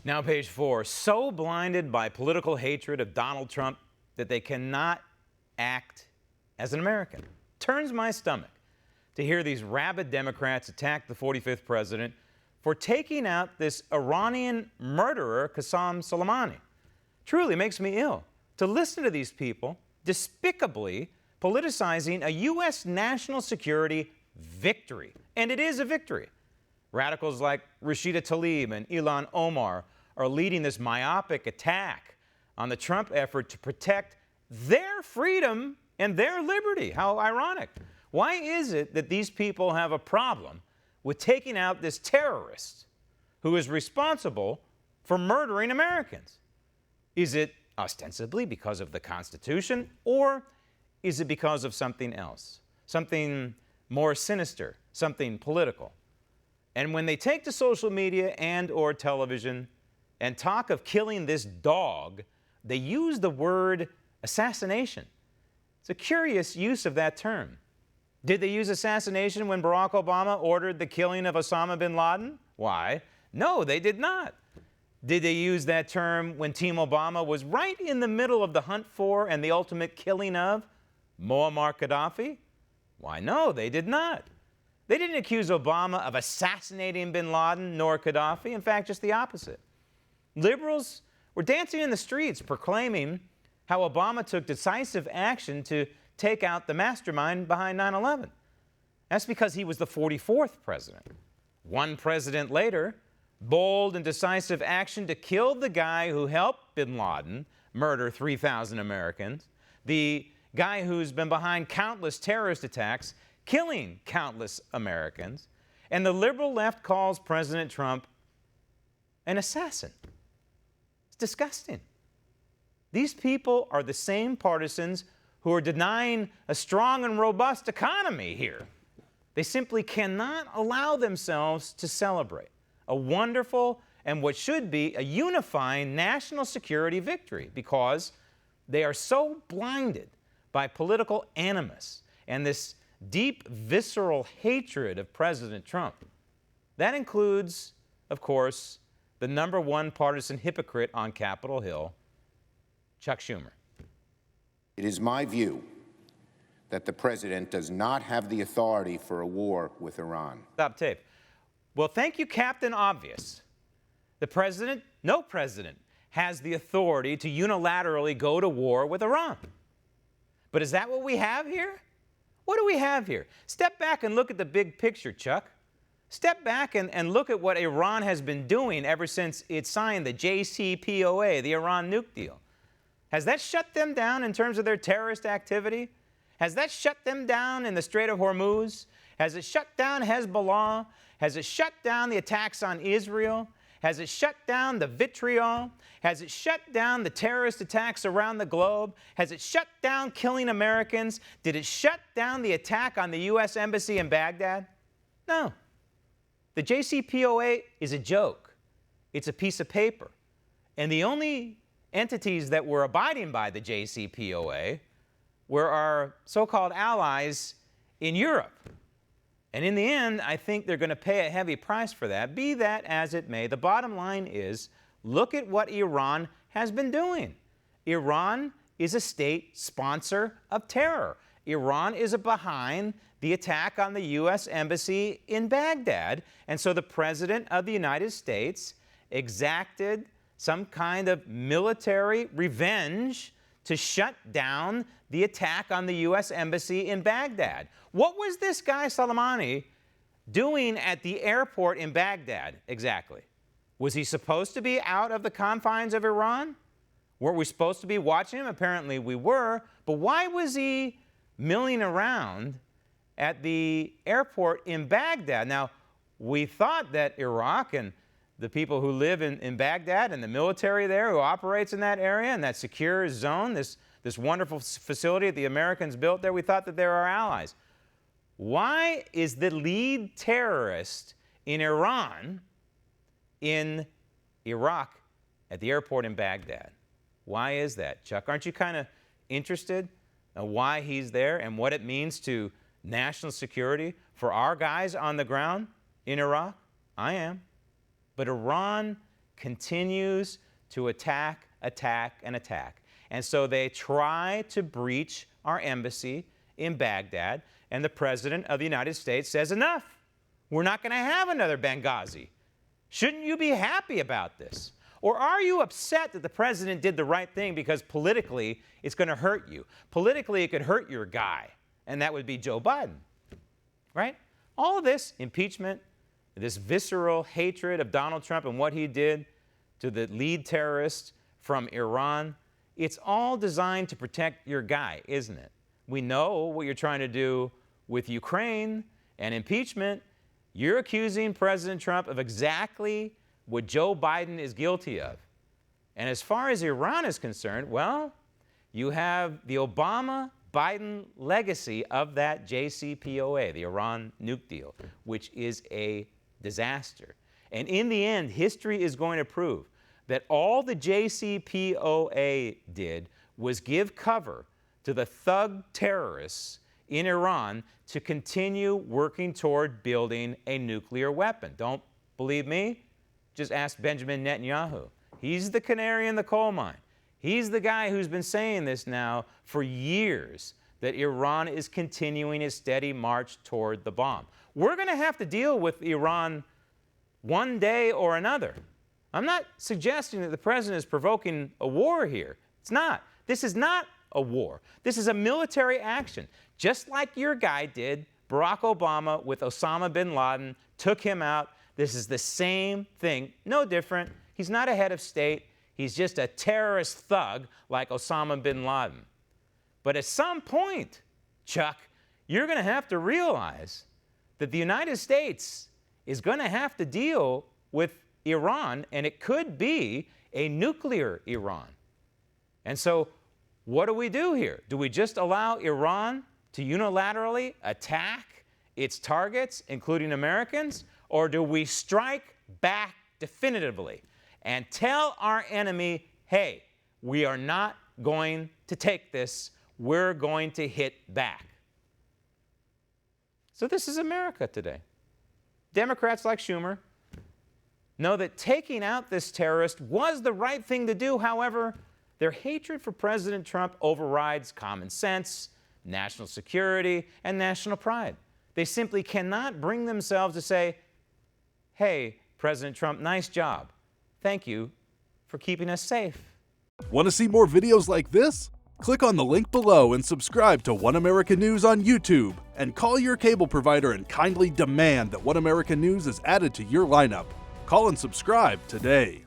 Now, page 4. So blinded by political hatred of Donald Trump that they cannot act as an American. Turns my stomach to hear these rabid Democrats attack the 45th president for taking out this Iranian murderer, Qasem Soleimani. Truly makes me ill to listen to these people despicably politicizing a U.S. national security victory. And it is a victory. Radicals like Rashida Tlaib and Ilhan Omar are leading this myopic attack on the Trump effort to protect their freedom and their liberty. How ironic. Why is it that these people have a problem with taking out this terrorist who is responsible for murdering Americans? Is it ostensibly because of the Constitution, or is it because of something else? Something more sinister, something political? And when they take to social media and or television and talk of killing this dog, they use the word assassination. It's a curious use of that term. Did they use assassination when Barack Obama ordered the killing of Osama bin Laden? Why? No, they did not. Did they use that term when Team Obama was right in the middle of the hunt for and the ultimate killing of Muammar Gaddafi? Why, no, they did not. They didn't accuse Obama of assassinating bin Laden nor Gaddafi. In fact, just the opposite. Liberals were dancing in the streets proclaiming how Obama took decisive action to take out the mastermind behind 9/11. That's because he was the 44th president. One president later, bold and decisive action to kill the guy who helped bin Laden murder 3,000 Americans, the guy who's been behind countless terrorist attacks, killing countless Americans, and the liberal left calls President Trump an assassin. It's disgusting. These people are the same partisans who are denying a strong and robust economy here. They simply cannot allow themselves to celebrate a wonderful and what should be a unifying national security victory because they are so blinded by political animus and this deep, visceral hatred of President Trump. That includes, of course, the #1 partisan hypocrite on Capitol Hill, Chuck Schumer. It is my view that the president does not have the authority for a war with Iran. Stop tape. Well, thank you, Captain Obvious. The president, no president, has the authority to unilaterally go to war with Iran. But is that what we have here? What do we have here? Step back and look at the big picture, Chuck. Step back and look at what Iran has been doing ever since it signed the JCPOA, the Iran nuke deal. Has that shut them down in terms of their terrorist activity? Has that shut them down in the Strait of Hormuz? Has it shut down Hezbollah? Has it shut down the attacks on Israel? Has it shut down the vitriol? Has it shut down the terrorist attacks around the globe? Has it shut down killing Americans? Did it shut down the attack on the U.S. Embassy in Baghdad? No. The JCPOA is a joke. It's a piece of paper. And the only entities that were abiding by the JCPOA were our so-called allies in Europe. And in the end, I think they're going to pay a heavy price for that. Be that as it may, the bottom line is, look at what Iran has been doing. Iran is a state sponsor of terror. Iran is behind the attack on the U.S. Embassy in Baghdad. And so the President of the United States exacted some kind of military revenge to shut down the attack on the U.S. Embassy in Baghdad. What was this guy Soleimani doing at the airport in Baghdad exactly? Was he supposed to be out of the confines of Iran? Were we supposed to be watching him? Apparently we were. But why was he milling around at the airport in Baghdad? Now, we thought that Iraq and the people who live in Baghdad and the military there who operates in that area and that secure zone, this wonderful facility that the Americans built there, we thought that they're our allies. Why is the lead terrorist in Iran in Iraq at the airport in Baghdad? Why is that, Chuck? Aren't you kind of interested in why he's there and what it means to national security for our guys on the ground in Iraq? I am. But Iran continues to attack, and attack. And so they try to breach our embassy in Baghdad, and the President of the United States says, enough. We're not going to have another Benghazi. Shouldn't you be happy about this? Or are you upset that the President did the right thing because politically it's going to hurt you? Politically, it could hurt your guy, and that would be Joe Biden, right? All of this impeachment, this visceral hatred of Donald Trump and what he did to the lead terrorist from Iran, it's all designed to protect your guy, isn't it? We know what you're trying to do with Ukraine and impeachment. You're accusing President Trump of exactly what Joe Biden is guilty of. And as far as Iran is concerned, well, you have the Obama-Biden legacy of that JCPOA, the Iran nuke deal, which is a disaster. And in the end, history is going to prove that all the JCPOA did was give cover to the thug terrorists in Iran to continue working toward building a nuclear weapon. Don't believe me? Just ask Benjamin Netanyahu. He's the canary in the coal mine. He's the guy who's been saying this now for years, that Iran is continuing its steady march toward the bomb. We're going to have to deal with Iran one day or another. I'm not suggesting that the president is provoking a war here. It's not. This is not a war. This is a military action. Just like your guy did, Barack Obama with Osama bin Laden, took him out. This is the same thing, no different. He's not a head of state. He's just a terrorist thug like Osama bin Laden. But at some point, Chuck, you're going to have to realize that the United States is going to have to deal with Iran, and it could be a nuclear Iran. And so what do we do here? Do we just allow Iran to unilaterally attack its targets, including Americans, or do we strike back definitively and tell our enemy, hey, we are not going to take this, we're going to hit back? So this is America today. Democrats like Schumer know that taking out this terrorist was the right thing to do. However, their hatred for President Trump overrides common sense, national security, and national pride. They simply cannot bring themselves to say, hey, President Trump, nice job. Thank you for keeping us safe. Want to see more videos like this? Click on the link below and subscribe to One American News on YouTube, and call your cable provider and kindly demand that One American News is added to your lineup. Call and subscribe today.